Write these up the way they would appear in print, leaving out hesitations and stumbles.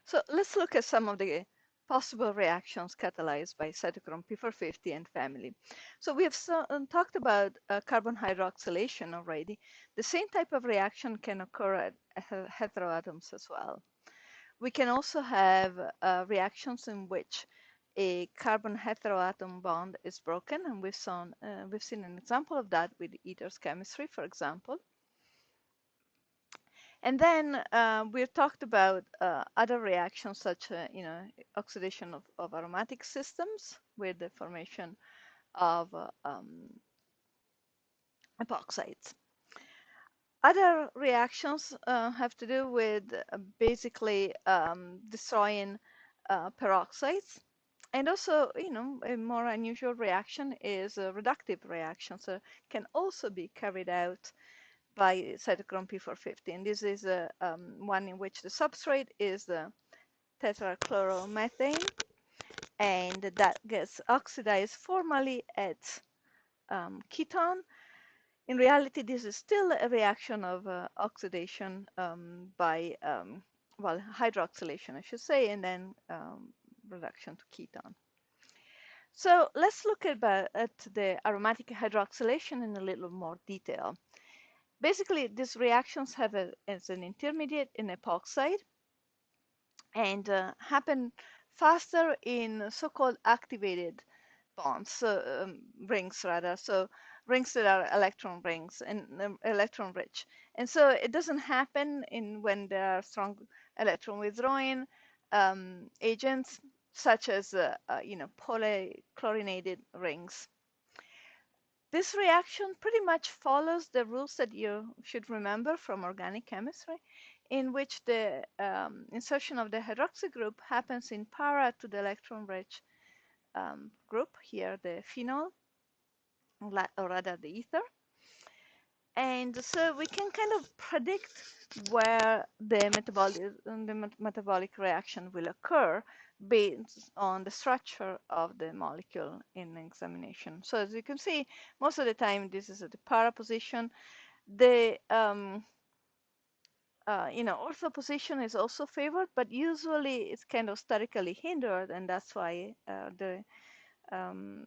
So let's look at some of the possible reactions catalyzed by cytochrome P450 and family. So we have talked about carbon hydroxylation already. The same type of reaction can occur at heteroatoms as well. We can also have reactions in which a carbon heteroatom bond is broken, and we've seen an example of that with ethers chemistry, for example. And then we've talked about other reactions such oxidation of aromatic systems with the formation of epoxides. Other reactions have to do with basically destroying peroxides. And also, a more unusual reaction is a reductive reaction, so can also be carried out by cytochrome P450. And this is one in which the substrate is the tetrachloromethane, and that gets oxidized formally at ketone. In reality, this is still a reaction of oxidation by, well, hydroxylation, I should say, and then reduction to ketone. So let's look at the aromatic hydroxylation in a little more detail. Basically, these reactions have as an intermediate an epoxide and happen faster in so-called activated bonds, rings rather. So rings that are electron rings and electron rich. And so it doesn't happen when there are strong electron withdrawing agents such as polychlorinated rings. This reaction pretty much follows the rules that you should remember from organic chemistry, in which the insertion of the hydroxy group happens in para to the electron-rich group, here the phenol, or rather the ether. And so we can kind of predict where the metabolic reaction will occur based on the structure of the molecule in examination. So as you can see, most of the time this is at the para position. The ortho position is also favored, but usually it's kind of sterically hindered, and that's why the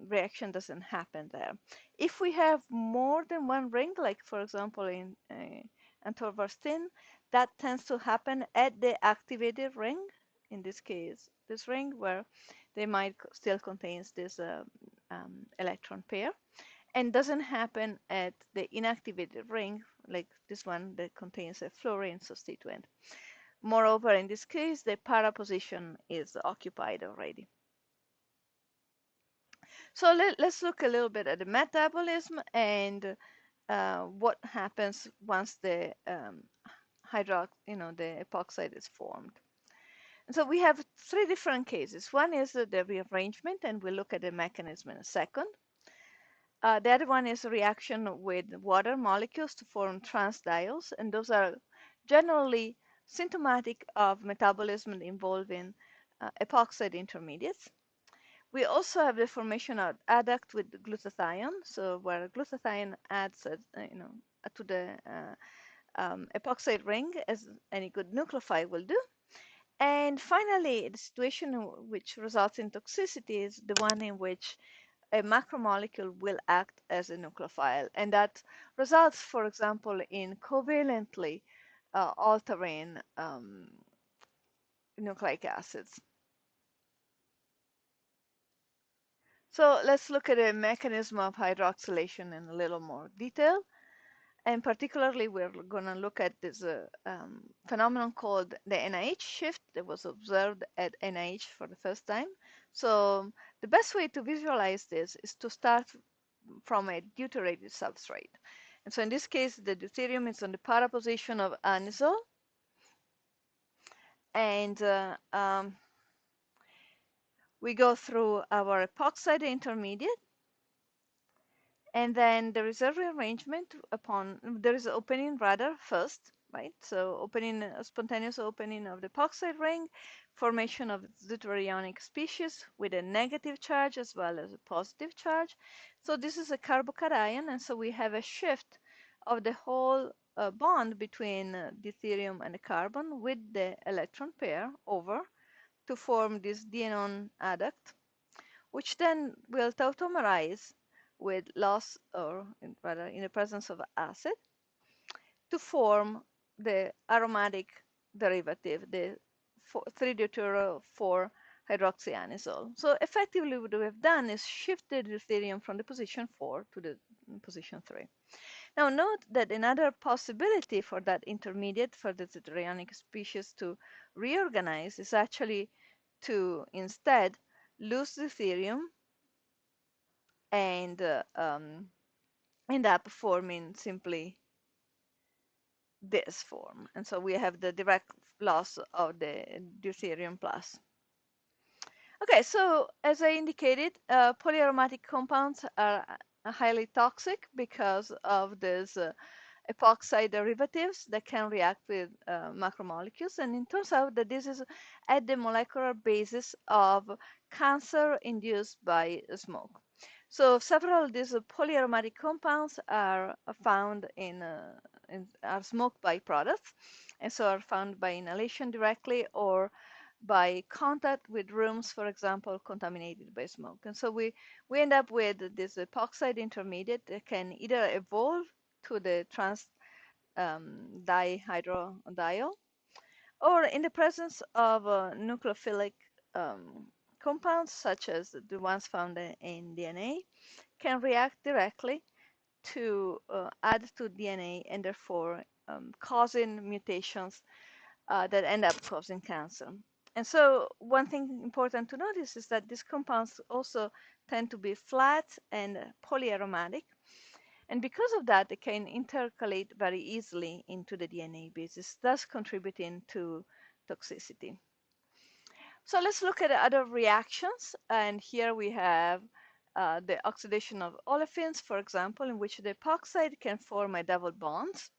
reaction doesn't happen there. If we have more than one ring, like for example in atorvastatin, that tends to happen at the activated ring, in this case this ring, where they might still contains this electron pair, and doesn't happen at the inactivated ring, like this one that contains a fluorine substituent. Moreover, in this case, the para position is occupied already. So let's look a little bit at the metabolism and what happens once the the epoxide is formed. And so we have three different cases. One is the rearrangement, and we'll look at the mechanism in a second. The other one is a reaction with water molecules to form transdiols, and those are generally symptomatic of metabolism involving epoxide intermediates. We also have the formation of adduct with glutathione, so where glutathione adds, to the epoxide ring, as any good nucleophile will do. And finally, the situation which results in toxicity is the one in which a macromolecule will act as a nucleophile, and that results, for example, in covalently altering nucleic acids. So let's look at the mechanism of hydroxylation in a little more detail. And particularly, we're going to look at this phenomenon called the NIH shift that was observed at NIH for the first time. So the best way to visualize this is to start from a deuterated substrate. And so in this case, the deuterium is on the para position of anisole. And we go through our epoxide intermediate. And then there is a rearrangement there is an opening rather first, right? So opening, spontaneous opening of the epoxide ring, formation of deuterionic species with a negative charge as well as a positive charge. So this is a carbocation, and so we have a shift of the whole a bond between deuterium and the carbon with the electron pair over to form this dienone adduct, which then will tautomerize with loss, or rather in the presence of acid, to form the aromatic derivative, the 3-deuteryl 4-hydroxyanisole. So effectively what we have done is shifted deuterium from the position 4 to the position 3. Now note that another possibility for that intermediate, for the deuterionic species to reorganize, is actually to instead lose deuterium and end up forming simply this form. And so we have the direct loss of the deuterium plus. Okay, so as I indicated, polyaromatic compounds are highly toxic because of these epoxide derivatives that can react with macromolecules. And it turns out that this is at the molecular basis of cancer induced by smoke. So several of these polyaromatic compounds are found are smoke byproducts, and so are found by inhalation directly or by contact with rooms, for example, contaminated by smoke. And so we end up with this epoxide intermediate that can either evolve to the trans dihydrodiol, or in the presence of nucleophilic compounds, such as the ones found in DNA, can react directly to add to DNA and therefore causing mutations that end up causing cancer. And so one thing important to notice is that these compounds also tend to be flat and polyaromatic. And because of that, they can intercalate very easily into the DNA bases, thus contributing to toxicity. So let's look at other reactions. And here we have the oxidation of olefins, for example, in which the epoxide can form a double bonds.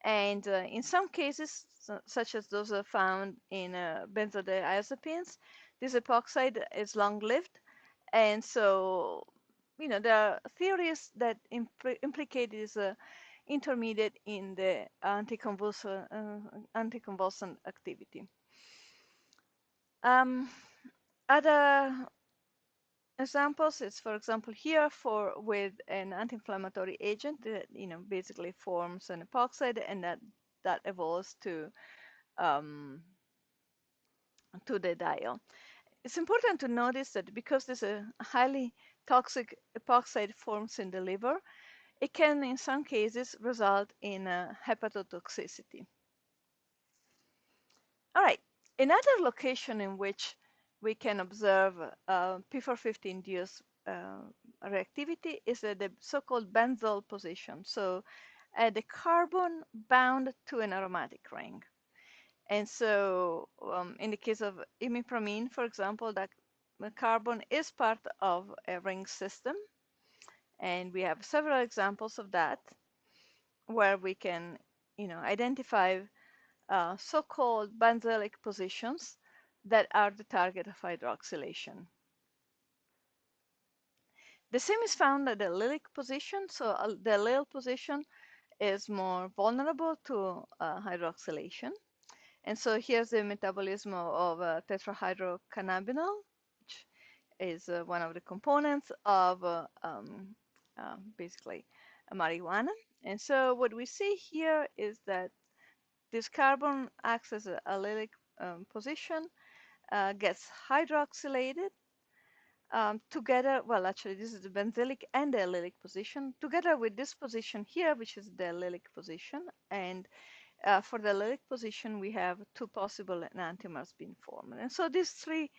And in some cases, such as those found in benzodiazepines, this epoxide is long-lived. And so, there are theories that implicate this intermediate in the anticonvulsant activity. Other examples is, for example, here with an anti-inflammatory agent that basically forms an epoxide, and that evolves to the diol. It's important to notice that because this highly toxic epoxide forms in the liver, it can in some cases result in hepatotoxicity. All right, another location in which we can observe P450 induced reactivity is at the so-called benzyl position. So at the carbon bound to an aromatic ring. And so in the case of imipramine, for example, that the carbon is part of a ring system. And we have several examples of that where we can identify so-called benzylic positions that are the target of hydroxylation. The same is found at the allylic position. So the allyl position is more vulnerable to hydroxylation. And so here's the metabolism of tetrahydrocannabinol, which is one of the components of basically marijuana. And so what we see here is that this carbon acts as an allylic position, gets hydroxylated together. Well, actually, this is the benzylic and the allylic position, together with this position here, which is the allylic position. And for the allylic position, we have two possible enantiomers being formed. And so these three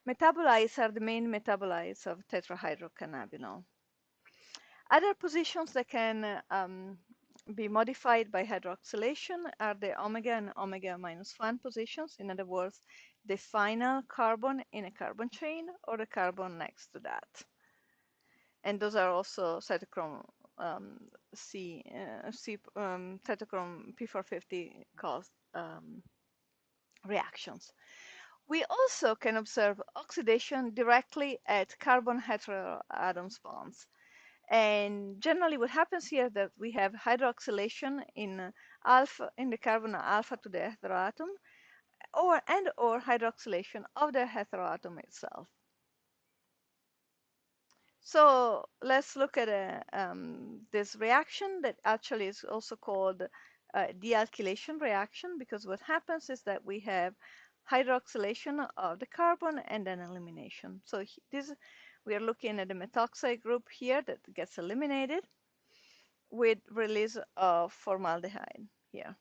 metabolites are the main metabolites of tetrahydrocannabinol. Other positions that can be modified by hydroxylation are the omega and omega -1 positions. In other words, the final carbon in a carbon chain or the carbon next to that. And those are also cytochrome cytochrome P450 caused reactions. We also can observe oxidation directly at carbon heteroatoms bonds. And generally what happens here is that we have hydroxylation in alpha in the carbon alpha to the heteroatom, or hydroxylation of the heteroatom itself. So let's look at this reaction that actually is also called dealkylation reaction, because what happens is that we have hydroxylation of the carbon and then elimination. So this, we are looking at the methoxide group here that gets eliminated with release of formaldehyde here.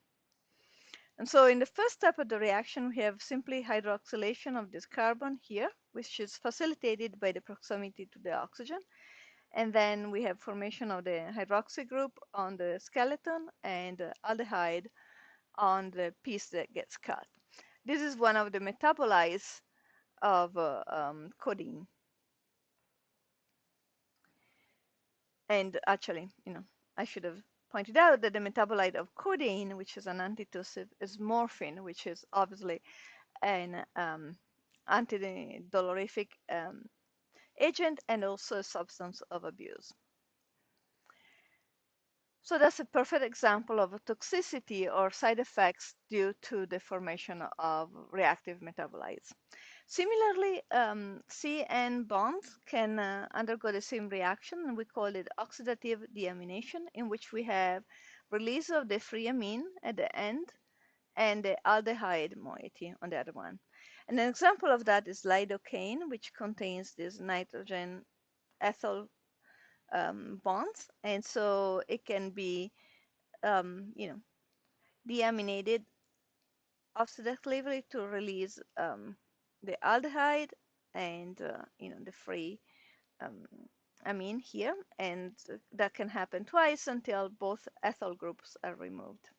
And so in the first step of the reaction, we have simply hydroxylation of this carbon here, which is facilitated by the proximity to the oxygen. And then we have formation of the hydroxy group on the skeleton and aldehyde on the piece that gets cut. This is one of the metabolites of codeine. And actually, I should have pointed out that the metabolite of codeine, which is an antitussive, is morphine, which is obviously an antidolorific agent and also a substance of abuse. So that's a perfect example of a toxicity or side effects due to the formation of reactive metabolites. Similarly, CN bonds can undergo the same reaction, and we call it oxidative deamination, in which we have release of the free amine at the end and the aldehyde moiety on the other one. And an example of that is lidocaine, which contains this nitrogen ethyl bonds, and so it can be, deaminated oxidatively to release the aldehyde and the free amine here, and that can happen twice until both ethyl groups are removed.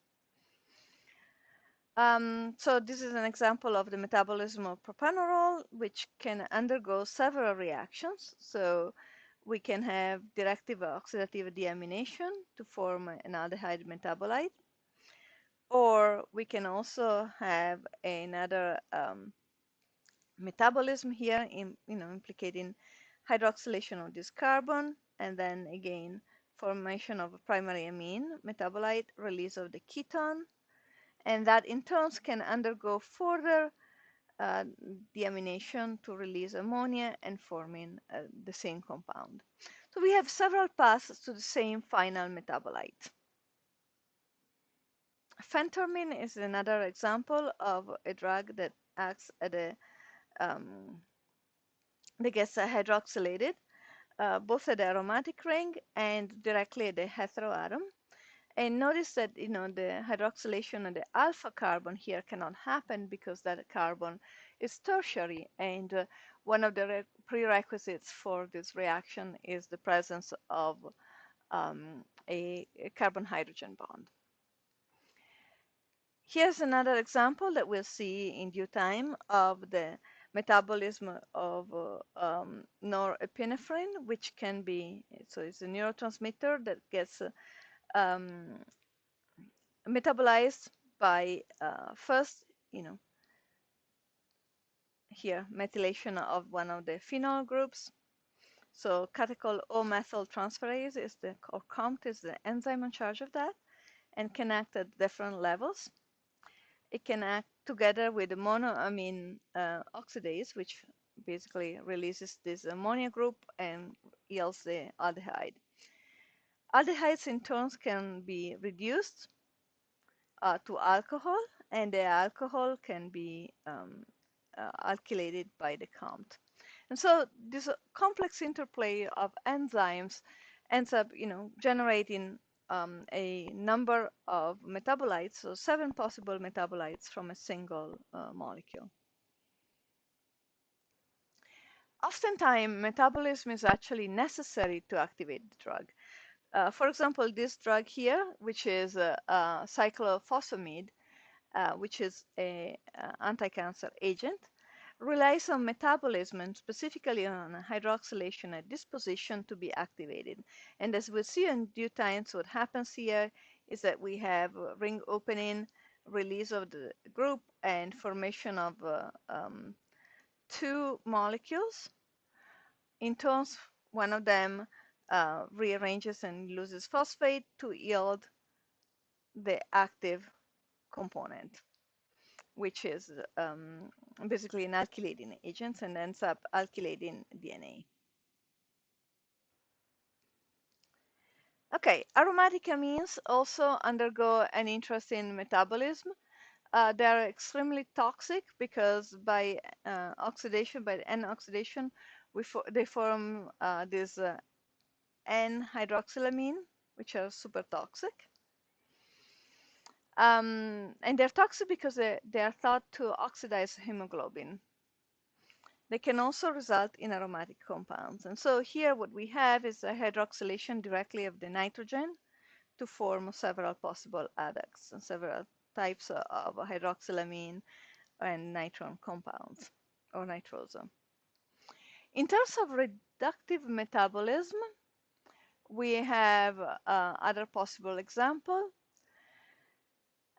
So this is an example of the metabolism of propanolol, which can undergo several reactions. So we can have directive oxidative deamination to form an aldehyde metabolite, or we can also have another metabolism here, implicating hydroxylation of this carbon, and then again formation of a primary amine metabolite, release of the ketone, and that in turn can undergo further deamination to release ammonia and forming the same compound. So we have several paths to the same final metabolite. Phentermine is another example of a drug that acts at that gets hydroxylated, both at the aromatic ring and directly at the heteroatom. And notice that the hydroxylation of the alpha carbon here cannot happen because that carbon is tertiary, and one of the prerequisites for this reaction is the presence of a carbon-hydrogen bond. Here's another example that we'll see in due time of the metabolism of norepinephrine, which can be, so it's a neurotransmitter that gets metabolized by first, here, methylation of one of the phenol groups. So catechol O-methyl transferase is or COMT is the enzyme in charge of that, and can act at different levels. It can act together with the monoamine oxidase, which basically releases this ammonia group and yields the aldehyde. Aldehydes in turn can be reduced to alcohol, and the alcohol can be alkylated by the COMT. And so this complex interplay of enzymes ends up, generating a number of metabolites, so 7 possible metabolites from a single molecule. Oftentimes, metabolism is actually necessary to activate the drug. For example, this drug here, which is cyclophosphamide, which is an anti-cancer agent, relies on metabolism and specifically on hydroxylation at this position to be activated. And as we'll see in due time, so what happens here is that we have ring opening, release of the group, and formation of 2 molecules. In turn, one of them rearranges and loses phosphate to yield the active component, which is basically an alkylating agent and ends up alkylating DNA. Okay, aromatic amines also undergo an interesting metabolism. They are extremely toxic because by oxidation, by N-oxidation, they form this N-hydroxylamine, which are super toxic. And they're toxic because they are thought to oxidize hemoglobin. They can also result in aromatic compounds. And so here what we have is a hydroxylation directly of the nitrogen to form several possible adducts and several types of hydroxylamine and nitron compounds or nitroso. In terms of reductive metabolism, we have other possible example.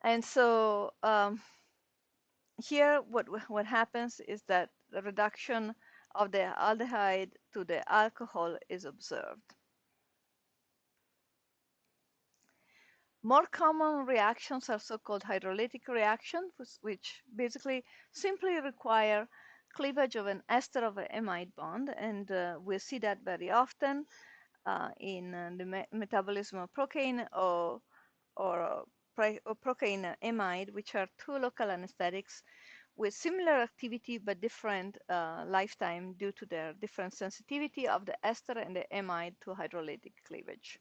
And so here what happens is that the reduction of the aldehyde to the alcohol is observed. More common reactions are so-called hydrolytic reactions, which basically simply require cleavage of an ester of an amide bond, and we see that very often in the metabolism of procaine or procaine amide, which are two local anesthetics with similar activity but different lifetime due to their different sensitivity of the ester and the amide to hydrolytic cleavage.